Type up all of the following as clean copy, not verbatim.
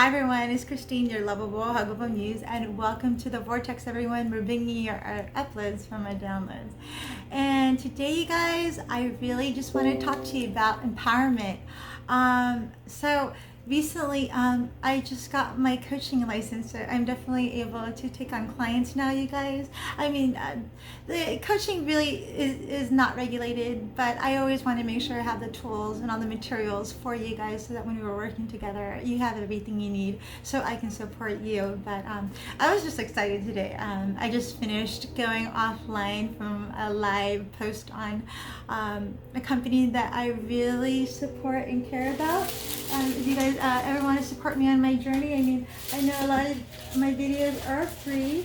Hi everyone, it's Christine, your lovable, huggable muse, and welcome to the Vortex, everyone. We're bringing you our uploads from my downloads. And today, you guys, I really just want to talk to you about empowerment. So recently, I just got my coaching license, so I'm definitely able to take on clients now, you guys. I mean, the coaching really is not regulated, but I always want to make sure I have the tools and all the materials for you guys so that when we're working together, you have everything you need so I can support you. But I was just excited today. I just finished going offline from a live post on a company that I really support and care about. If you guys ever want to support me on my journey, I mean, I know a lot of my videos are free.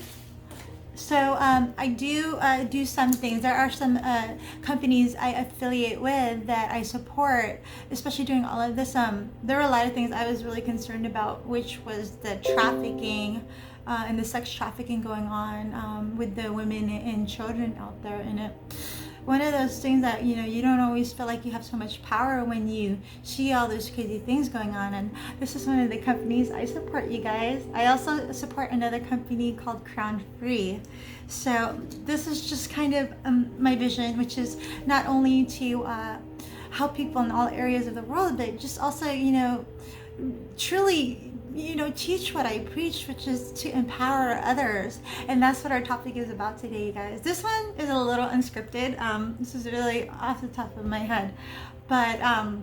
So I do some things. There are some companies I affiliate with that I support, especially during all of this. There were a lot of things I was really concerned about, which was the trafficking and the sex trafficking going on with the women and children out there. And one of those things that you don't always feel like you have so much power when you see all those crazy things going on. And this is one of the companies I support, you guys. I also support another company called Crown Free. So this is just kind of my vision, which is not only to help people in all areas of the world, but just also truly teach what I preach, which is to empower others. And that's what our topic is about today, you guys. This one is a little unscripted. This is really off the top of my head, but I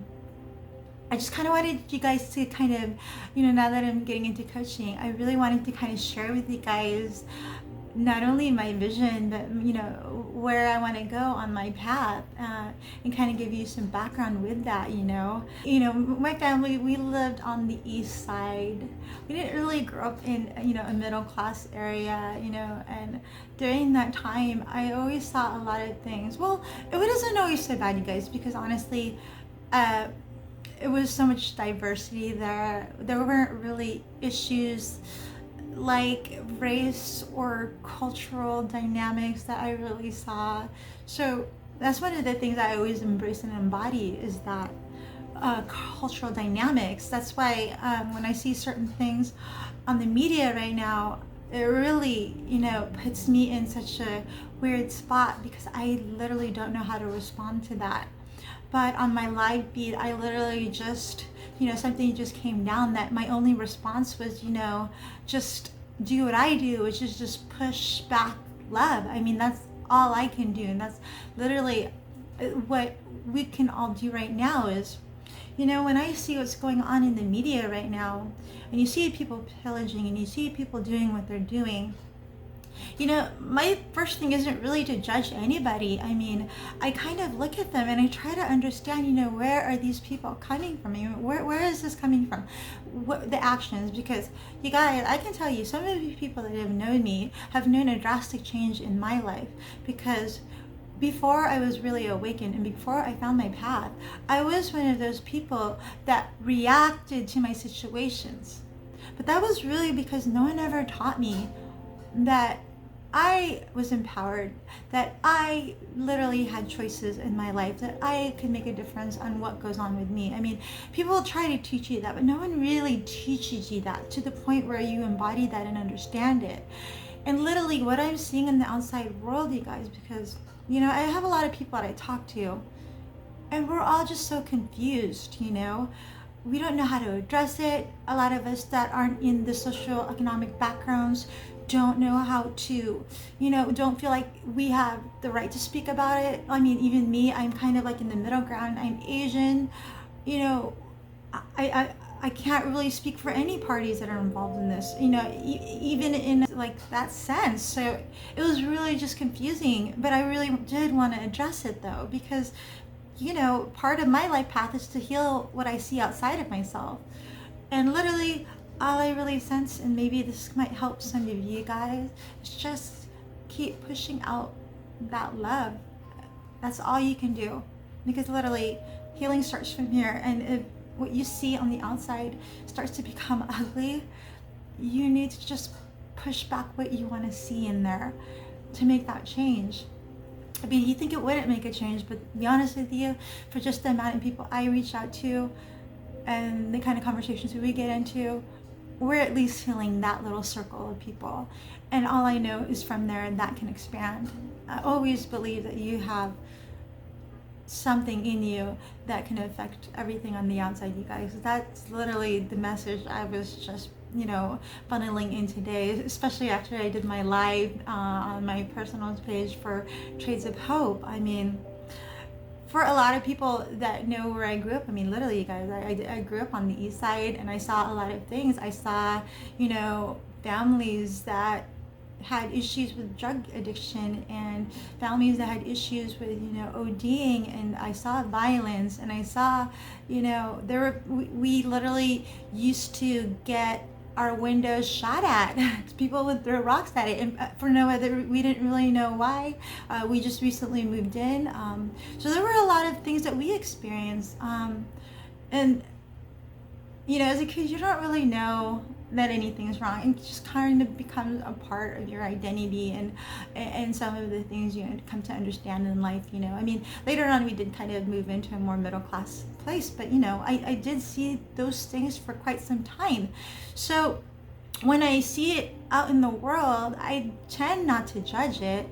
just kind of wanted you guys to kind of, now that I'm getting into coaching, I really wanted to kind of share with you guys not only my vision, but where I want to go on my path, and kind of give you some background with that. My family, we lived on the east side. We didn't really grow up in a middle class area, and during that time I always saw a lot of things. Well, it wasn't always so bad, you guys, because honestly it was so much diversity there. There weren't really issues like race or cultural dynamics that I really saw. So that's one of the things I always embrace and embody, is that cultural dynamics. That's why when I see certain things on the media right now, it really puts me in such a weird spot, because I literally don't know how to respond to that. But on my live feed, I literally just something just came down that my only response was, just do what I do, which is just push back love. I mean, that's all I can do. And that's literally what we can all do right now is, when I see what's going on in the media right now, and you see people pillaging and you see people doing what they're doing, my first thing isn't really to judge anybody. I mean, I kind of look at them and I try to understand, where are these people coming from? I mean, where is this coming from? What the actions? Because you guys, I can tell you, some of the people that have known me have known a drastic change in my life, because before I was really awakened and before I found my path, I was one of those people that reacted to my situations. But that was really because no one ever taught me that I was empowered, that I literally had choices in my life, that I could make a difference on what goes on with me. I mean, people try to teach you that, but no one really teaches you that to the point where you embody that and understand it. And literally what I'm seeing in the outside world, you guys, because, I have a lot of people that I talk to, and we're all just so confused, We don't know how to address it. A lot of us that aren't in the social economic backgrounds don't know how to, don't feel like we have the right to speak about it. I mean, even me, I'm kind of like in the middle ground. I'm Asian, I can't really speak for any parties that are involved in this, even in like that sense. So it was really just confusing, but I really did want to address it though, because part of my life path is to heal what I see outside of myself. And literally all I really sense, and maybe this might help some of you guys, is just keep pushing out that love. That's all you can do, because literally healing starts from here. And if what you see on the outside starts to become ugly, you need to just push back what you want to see in there to make that change. I mean, you think it wouldn't make a change, but to be honest with you, for just the amount of people I reach out to and the kind of conversations we get into, we're at least healing that little circle of people. And all I know is from there, and that can expand. I always believe that you have something in you that can affect everything on the outside, you guys. That's literally the message I was just, funneling in today, especially after I did my live on my personal page for Trades of Hope. I mean, for a lot of people that know where I grew up, I mean, literally, you guys, I grew up on the east side, and I saw a lot of things. I saw, families that had issues with drug addiction, and families that had issues with ODing, and I saw violence, and I saw we literally used to get our windows shot at. People would throw rocks at it, and for no other, we didn't really know why. We just recently moved in, so there were a lot of things that we experienced, and as a kid, you don't really know that anything's wrong. It just kind of becomes a part of your identity, and some of the things you come to understand in life. I mean, later on we did kind of move into a more middle class place, but I did see those things for quite some time. So when I see it out in the world, I tend not to judge it.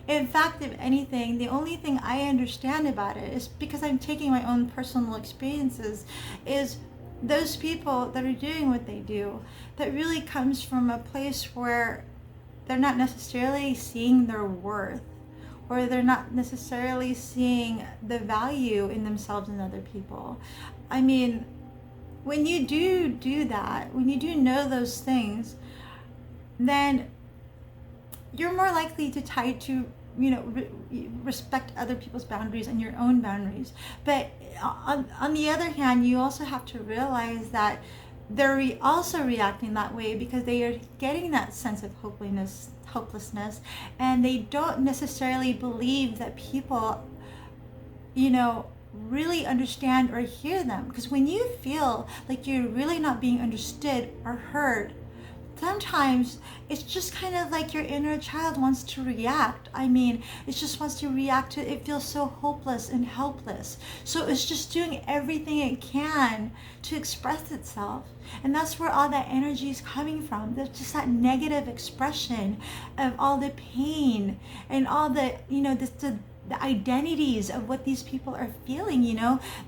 In fact, if anything, the only thing I understand about it is, because I'm taking my own personal experiences, is those people that are doing what they do, that really comes from a place where they're not necessarily seeing their worth, or they're not necessarily seeing the value in themselves and other people. I mean, when you do that, when you do know those things, then you're more likely to try to respect other people's boundaries and your own boundaries. But on the other hand, you also have to realize that they're also reacting that way because they are getting that sense of hopelessness, and they don't necessarily believe that people really understand or hear them. Because when you feel like you're really not being understood or heard, sometimes it's just kind of like your inner child wants to react. I mean, it just wants to react to it. Feels so hopeless and helpless. So it's just doing everything it can to express itself. And that's where all that energy is coming from. There's just that negative expression of all the pain and all the, the identities of what these people are feeling,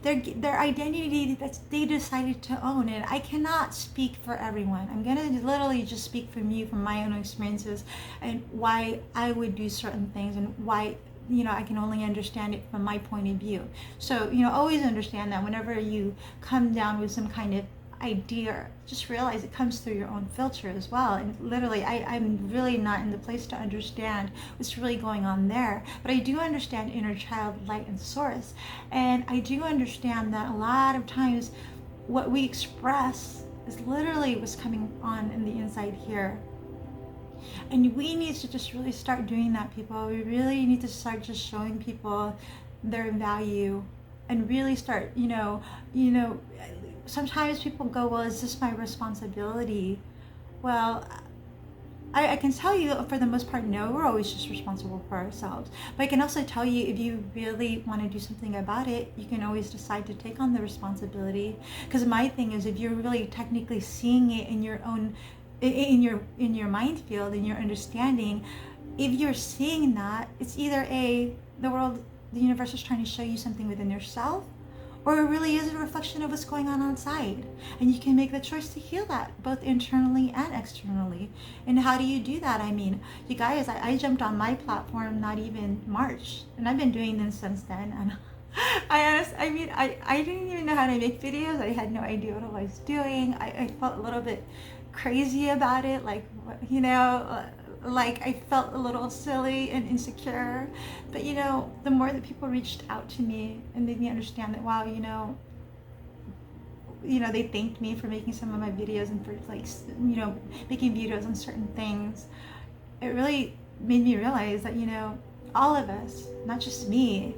their identity that they decided to own. And I cannot speak for everyone. I'm gonna literally just speak from my own experiences, and why I would do certain things, and why I can only understand it from my point of view. So always understand that whenever you come down with some kind of idea, just realize it comes through your own filter as well. And literally, I'm really not in the place to understand what's really going on there, but I do understand inner child, light, and source. And I do understand that a lot of times what we express is literally what's coming on in the inside here. And we need to just really start doing that, people. We really need to start just showing people their value, and really start, sometimes people go, well, is this my responsibility? Well, I can tell you, for the most part, no, we're always just responsible for ourselves. But I can also tell you, if you really want to do something about it, you can always decide to take on the responsibility. Because my thing is, if you're really technically seeing it in your own, in your mind field, in your understanding, if you're seeing that, it's either the universe is trying to show you something within yourself, or it really is a reflection of what's going on outside. And you can make the choice to heal that, both internally and externally. And how do you do that? I mean, you guys, I jumped on my platform not even March, and I've been doing this since then. And I didn't even know how to make videos. I had no idea what I was doing. I felt a little bit crazy about it, like I felt a little silly and insecure. But the more that people reached out to me and made me understand that, wow, they thanked me for making some of my videos, and for making videos on certain things, it really made me realize that all of us, not just me,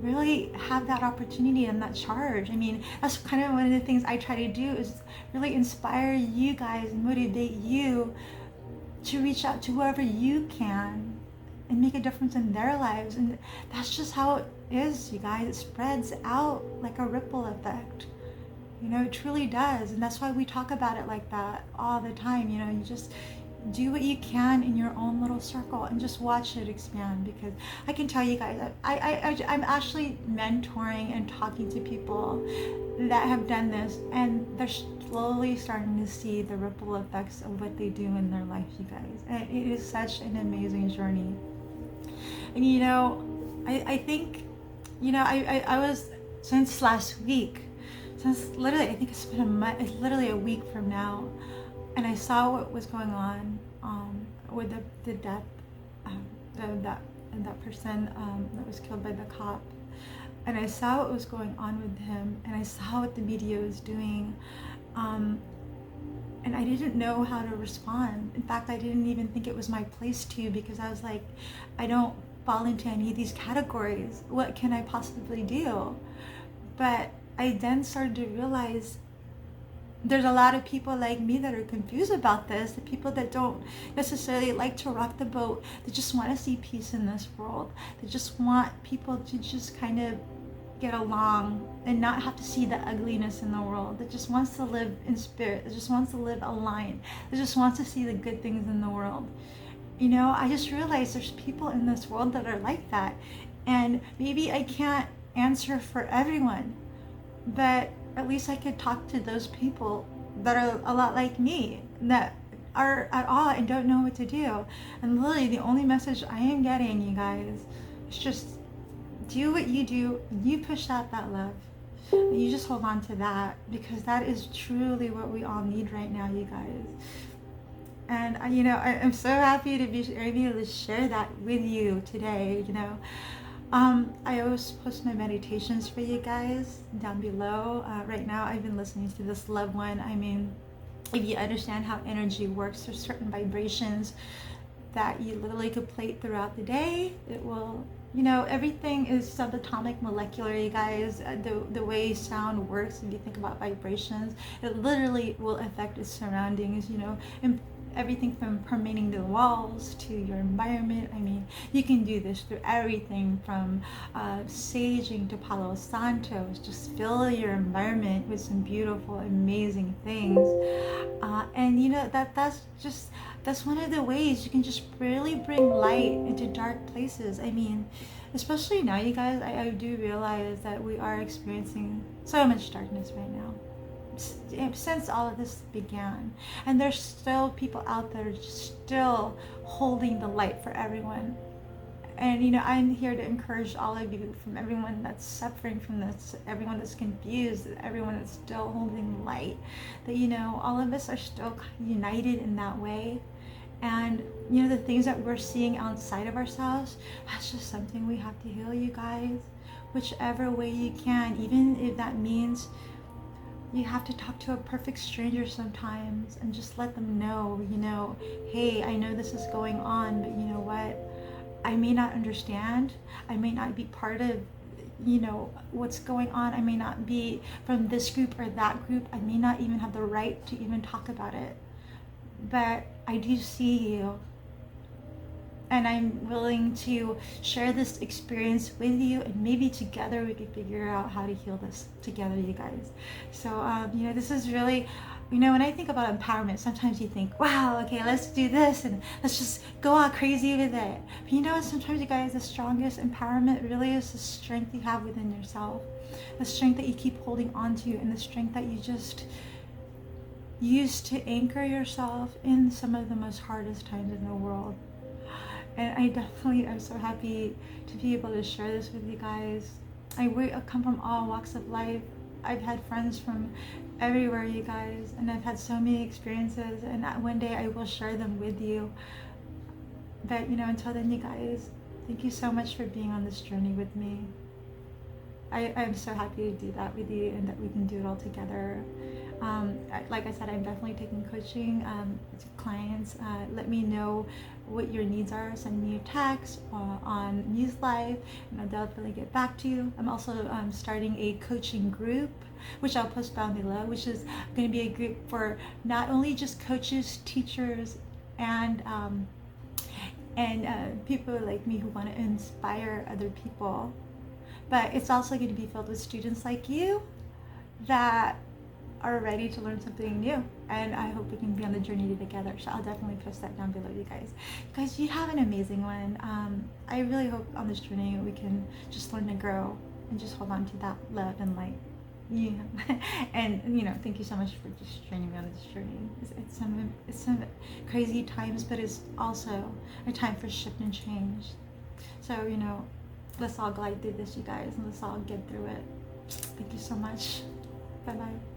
really have that opportunity and that charge. I mean, that's kind of one of the things I try to do, is really inspire you guys and motivate you to reach out to whoever you can and make a difference in their lives. And that's just how it is, you guys. It spreads out like a ripple effect. It truly does. And that's why we talk about it like that all the time. You just do what you can in your own little circle and just watch it expand. Because I can tell you guys, I'm actually mentoring and talking to people that have done this, and they're slowly starting to see the ripple effects of what they do in their life, you guys. And it is such an amazing journey. And I think, I was, since last week, since literally, I think it's been a month, it's literally a week from now, and I saw what was going on with the death of that person that was killed by the cop. And I saw what was going on with him, and I saw what the media was doing. And I didn't know how to respond. In fact, I didn't even think it was my place to, because I was like, I don't fall into any of these categories. What can I possibly do? But I then started to realize there's a lot of people like me that are confused about this, the people that don't necessarily like to rock the boat, that just want to see peace in this world, that just want people to just kind of get along and not have to see the ugliness in the world, that just wants to live in spirit, that just wants to live aligned, that just wants to see the good things in the world. I just realized there's people in this world that are like that. And maybe I can't answer for everyone, but at least I could talk to those people that are a lot like me, that are at awe and don't know what to do. And literally the only message I am getting, you guys, is just do what you do. You push out that love. You just hold on to that, because that is truly what we all need right now, you guys. And I'm so happy to be able to share that with you today. I always post my meditations for you guys down below. Right now, I've been listening to this loved one. I mean, if you understand how energy works, there's certain vibrations that you literally could play throughout the day. It will, everything is subatomic molecular, you guys. The way sound works, if you think about vibrations, it literally will affect its surroundings, and everything from permeating the walls to your environment. I mean, you can do this through everything from saging to Palo Santos. Just fill your environment with some beautiful, amazing things. And that's one of the ways you can just really bring light into dark places. I mean, especially now, you guys, I do realize that we are experiencing so much darkness right now, since all of this began, and there's still people out there still holding the light for everyone. And I'm here to encourage all of you, from everyone that's suffering from this, everyone that's confused, everyone that's still holding light, that all of us are still united in that way. And the things that we're seeing outside of ourselves, that's just something we have to heal, you guys, whichever way you can, even if that means you have to talk to a perfect stranger sometimes and just let them know, hey, I know this is going on, but you know what? I may not understand. I may not be part of, what's going on. I may not be from this group or that group. I may not even have the right to even talk about it. But I do see you. And I'm willing to share this experience with you, and maybe together we can figure out how to heal this together, you guys. So, this is really, when I think about empowerment, sometimes you think, wow, okay, let's do this and let's just go all crazy with it. But sometimes, you guys, the strongest empowerment really is the strength you have within yourself, the strength that you keep holding on to, and the strength that you just use to anchor yourself in some of the most hardest times in the world. And I'm so happy to be able to share this with you guys. I come from all walks of life. I've had friends from everywhere, you guys, and I've had so many experiences, and one day I will share them with you. But until then, you guys, thank you so much for being on this journey with me. I'm so happy to do that with you, and that we can do it all together. Like I said, I'm definitely taking coaching to clients. Let me know what your needs are. Send me a text on News Live, and I'll definitely get back to you. I'm also starting a coaching group, which I'll post down below, which is going to be a group for not only just coaches, teachers, and people like me who want to inspire other people, but it's also going to be filled with students like you that are ready to learn something new, and I hope we can be on the journey together. So I'll definitely post that down below, you guys. You guys, you have an amazing one. I really hope on this journey we can just learn to grow and just hold on to that love and light. Yeah. And thank you so much for just joining me on this journey. It's some crazy times, but it's also a time for shift and change. So let's all glide through this, you guys, and let's all get through it. Thank you so much. Bye bye.